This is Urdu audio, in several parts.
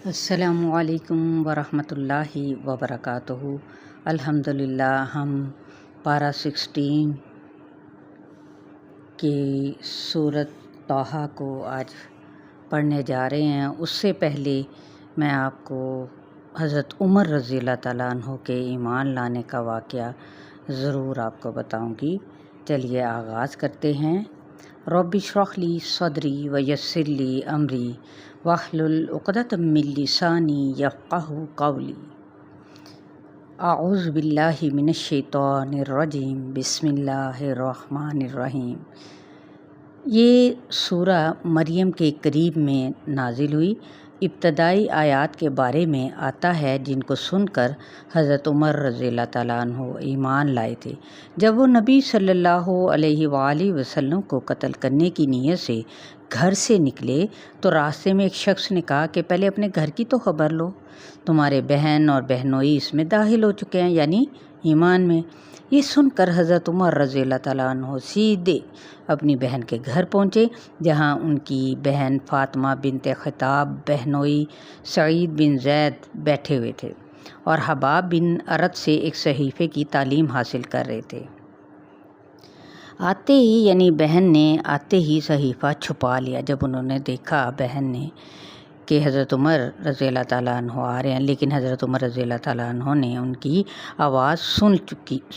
السلام علیکم ورحمۃ اللہ وبرکاتہ۔ الحمدللہ ہم پارہ 16 کی سورۃ طٰہٰ کو آج پڑھنے جا رہے ہیں۔ اس سے پہلے میں آپ کو حضرت عمر رضی اللہ تعالیٰ عنہ کے ایمان لانے کا واقعہ ضرور آپ کو بتاؤں گی۔ چلیے آغاز کرتے ہیں۔ رب اشرح لی صدری ویسر لی امری واحلل عقدۃ من لسانی یفقہوا قولی۔ اعوذ باللہ من الشیطان الرجیم، بسم اللہ الرحمن الرحیم۔ یہ سورہ مریم کے قریب میں نازل ہوئی۔ ابتدائی آیات کے بارے میں آتا ہے جن کو سن کر حضرت عمر رضی اللہ تعالیٰ عنہ ایمان لائے تھے۔ جب وہ نبی صلی اللہ علیہ وآلہ وسلم کو قتل کرنے کی نیت سے گھر سے نکلے تو راستے میں ایک شخص نے کہا کہ پہلے اپنے گھر کی تو خبر لو، تمہارے بہن اور بہنوئی اس میں داخل ہو چکے ہیں، یعنی ایمان میں۔ یہ سن کر حضرت عمر رضی اللہ تعالیٰ عنہ سیدھے اپنی بہن کے گھر پہنچے، جہاں ان کی بہن فاطمہ بنت خطاب، بہنوئی سعید بن زید بیٹھے ہوئے تھے اور حباب بن ارت سے ایک صحیفے کی تعلیم حاصل کر رہے تھے۔ آتے ہی یعنی بہن نے آتے ہی صحیفہ چھپا لیا۔ جب انہوں نے دیکھا بہن نے کہ حضرت عمر رضی اللہ تعالیٰ عنہ آ رہے ہیں، لیکن حضرت عمر رضی اللہ تعالیٰ عنہ نے ان کی آواز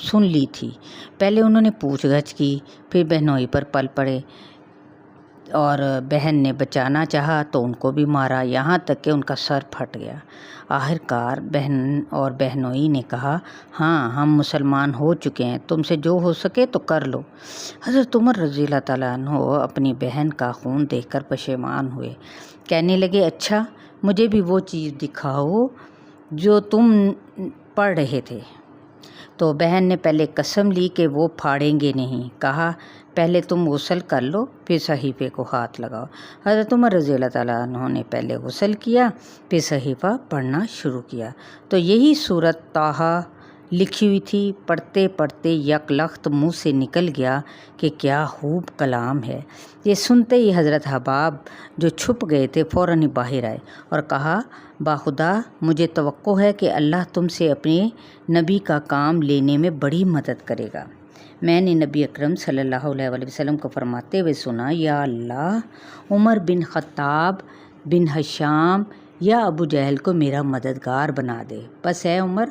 سن لی تھی۔ پہلے انہوں نے پوچھ گچھ کی، پھر بہنوئی پر پل پڑے اور بہن نے بچانا چاہا تو ان کو بھی مارا، یہاں تک کہ ان کا سر پھٹ گیا۔ آخرکار بہن اور بہنوئی نے کہا، ہاں ہم مسلمان ہو چکے ہیں، تم سے جو ہو سکے تو کر لو۔ حضرت عمر رضی اللہ تعالیٰ عنہ اپنی بہن کا خون دیکھ کر پشیمان ہوئے، کہنے لگے، اچھا مجھے بھی وہ چیز دکھاؤ جو تم پڑھ رہے تھے۔ تو بہن نے پہلے قسم لی کہ وہ پھاڑیں گے نہیں، کہا پہلے تم غسل کر لو پھر صحیفے کو ہاتھ لگاؤ۔ حضرت عمر رضی اللہ تعالیٰ عنہ نے پہلے غسل کیا پھر صحیفہ پڑھنا شروع کیا تو یہی سورۃ طٰہٰ لکھی ہوئی تھی۔ پڑھتے پڑھتے یک لخت منہ سے نکل گیا کہ کیا خوب کلام ہے۔ یہ سنتے ہی حضرت حباب جو چھپ گئے تھے فوراً ہی باہر آئے اور کہا، باخدا مجھے توقع ہے کہ اللہ تم سے اپنے نبی کا کام لینے میں بڑی مدد کرے گا۔ میں نے نبی اکرم صلی اللہ علیہ وآلہ وسلم کو فرماتے ہوئے سنا، یا اللہ عمر بن خطاب بن ہشام یا ابو جہل کو میرا مددگار بنا دے۔ بس اے عمر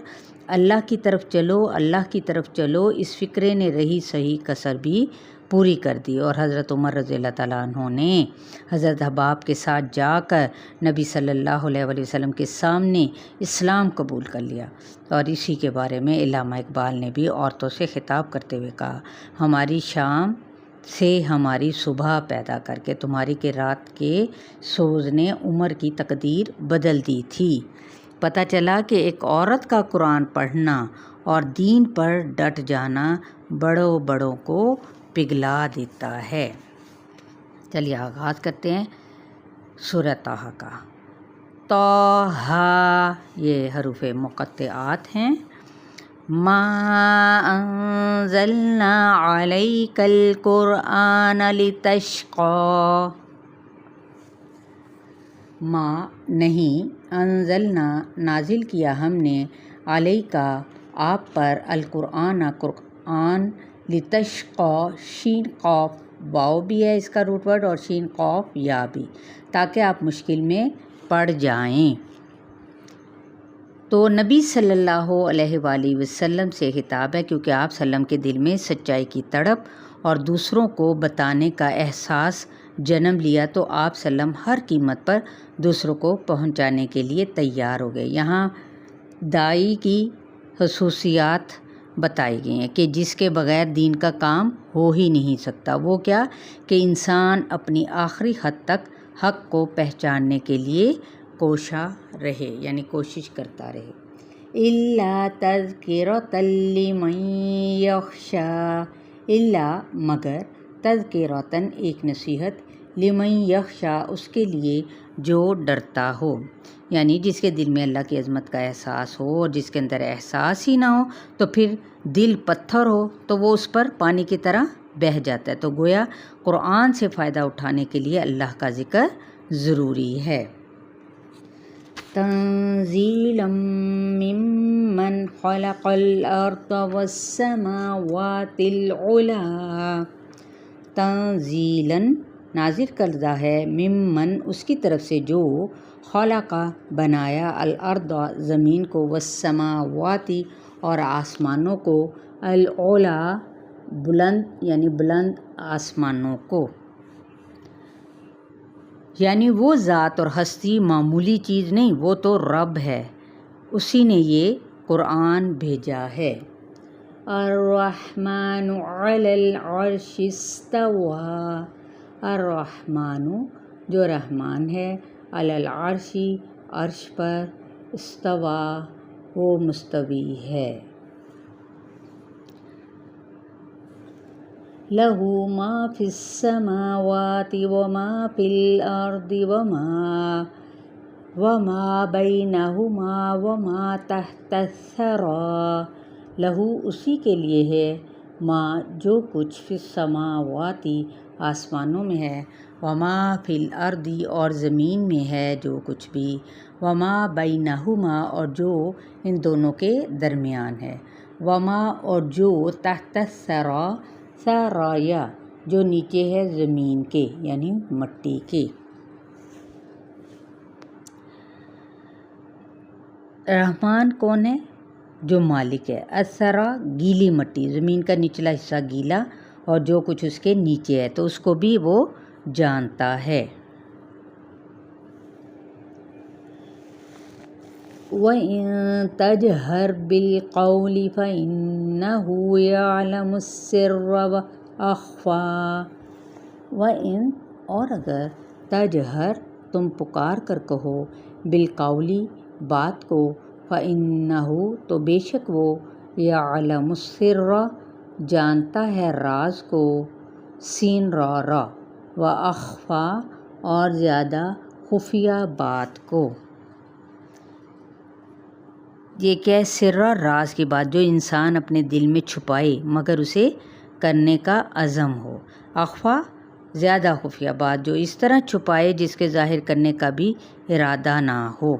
اللہ کی طرف چلو، اللہ کی طرف چلو۔ اس فقرے نے رہی صحیح کسر بھی پوری کر دی اور حضرت عمر رضی اللہ تعالیٰ عنہ نے حضرت حباب کے ساتھ جا کر نبی صلی اللہ علیہ وآلہ وسلم کے سامنے اسلام قبول کر لیا۔ اور اسی کے بارے میں علامہ اقبال نے بھی عورتوں سے خطاب کرتے ہوئے کہا، ہماری شام سے ہماری صبح پیدا کر کے تمہاری کے رات کے سوز نے عمر کی تقدیر بدل دی تھی۔ پتہ چلا کہ ایک عورت کا قرآن پڑھنا اور دین پر ڈٹ جانا بڑوں بڑوں کو پگھلا دیتا ہے۔ چلیے آغاز کرتے ہیں سورۃ طٰہٰ کا۔ طٰہٰ یہ حروف مقطعات ہیں۔ ما انزلنا علیک القرآن لتشقی، ما نہیں، انزلنا نازل کیا ہم نے، علیکا آپ پر، القرآن قرآن، لتشقی شین قاف واو بھی ہے اس کا روٹ ورڈ اور شین قاف یا بھی، تاکہ آپ مشکل میں پڑ جائیں۔ تو نبی صلی اللہ علیہ وآلہ وسلم سے خطاب ہے، کیونکہ آپ صلی اللہ علیہ وسلم کے دل میں سچائی کی تڑپ اور دوسروں کو بتانے کا احساس جنم لیا تو آپ صلی اللہ علیہ وسلم ہر قیمت پر دوسروں کو پہنچانے کے لیے تیار ہو گئے۔ یہاں داعی کی خصوصیات بتائی گئی ہیں کہ جس کے بغیر دین کا کام ہو ہی نہیں سکتا۔ وہ کیا کہ انسان اپنی آخری حد تک حق کو پہچاننے کے لیے کوشاں رہے، یعنی کوشش کرتا رہے۔ الا تذکرۃ لمن یخشی، الا مگر، تذکرۃ ایک نصیحت، لمن یخشی اس کے لیے جو ڈرتا ہو، یعنی جس کے دل میں اللہ کی عظمت کا احساس ہو، اور جس کے اندر احساس ہی نہ ہو تو پھر دل پتھر ہو تو وہ اس پر پانی کی طرح بہہ جاتا ہے۔ تو گویا قرآن سے فائدہ اٹھانے کے لیے اللہ کا ذکر ضروری ہے۔ تنزیلا ممن خلق الارض والسماوات العلی، تنزیلا نازل کردہ ہے، ممن اس کی طرف سے جو خلق بنایا، الارض زمین کو، والسماوات اور آسمانوں کو، العلی بلند یعنی بلند آسمانوں کو، یعنی وہ ذات اور ہستی معمولی چیز نہیں، وہ تو رب ہے، اسی نے یہ قرآن بھیجا ہے۔ الرحمن علی العرش استویٰ، الرحمن جو رحمان ہے، علی العرش عرش پر، استویٰ وہ مستوی ہے۔ لہ ما فی السماوات وما فی الارض وما بینہما وما تحت الثری، لہ اسی کے لیے ہے، ما جو کچھ، فی السماوات آسمانوں میں ہے، وما فی الارض اور زمین میں ہے جو کچھ بھی، وما بینہما اور جو ان دونوں کے درمیان ہے، وما اور جو تحت الثری، ثری جو نیچے ہے زمین کے یعنی مٹی کے۔ رحمان کون ہے؟ جو مالک ہے، الثری گیلی مٹی، زمین کا نچلا حصہ گیلا اور جو کچھ اس کے نیچے ہے تو اس کو بھی وہ جانتا ہے۔ وَإِن تَجْهَرْ بِالْقَوْلِ فَإِنَّهُ يَعْلَمُ السِّرَّ وَأَخْفَى، وَإِن اور اگر، تجہر تم پکار کر کہو، بالقول بات کو، فَإِنَّهُ تو بے شک وہ، يَعْلَمُ السِّرَّ جانتا ہے راز کو، سین را را، وَأَخْفَى اور زیادہ خفیہ بات کو۔ یہ کیا ہے؟ سرّا راز کی بات جو انسان اپنے دل میں چھپائے مگر اسے کرنے کا عزم ہو، اخفا زیادہ خفیہ بات جو اس طرح چھپائے جس کے ظاہر کرنے کا بھی ارادہ نہ ہو۔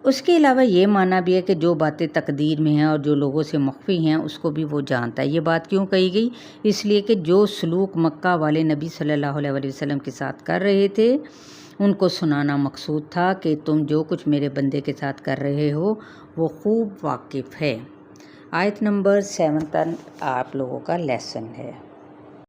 اس کے علاوہ یہ معنی بھی ہے کہ جو باتیں تقدیر میں ہیں اور جو لوگوں سے مخفی ہیں اس کو بھی وہ جانتا ہے۔ یہ بات کیوں کہی گئی؟ اس لیے کہ جو سلوک مکہ والے نبی صلی اللہ علیہ وسلم کے ساتھ کر رہے تھے ان کو سنانا مقصود تھا کہ تم جو کچھ میرے بندے کے ساتھ کر رہے ہو وہ خوب واقف ہے۔ آیت نمبر 7 آپ لوگوں کا لیسن ہے۔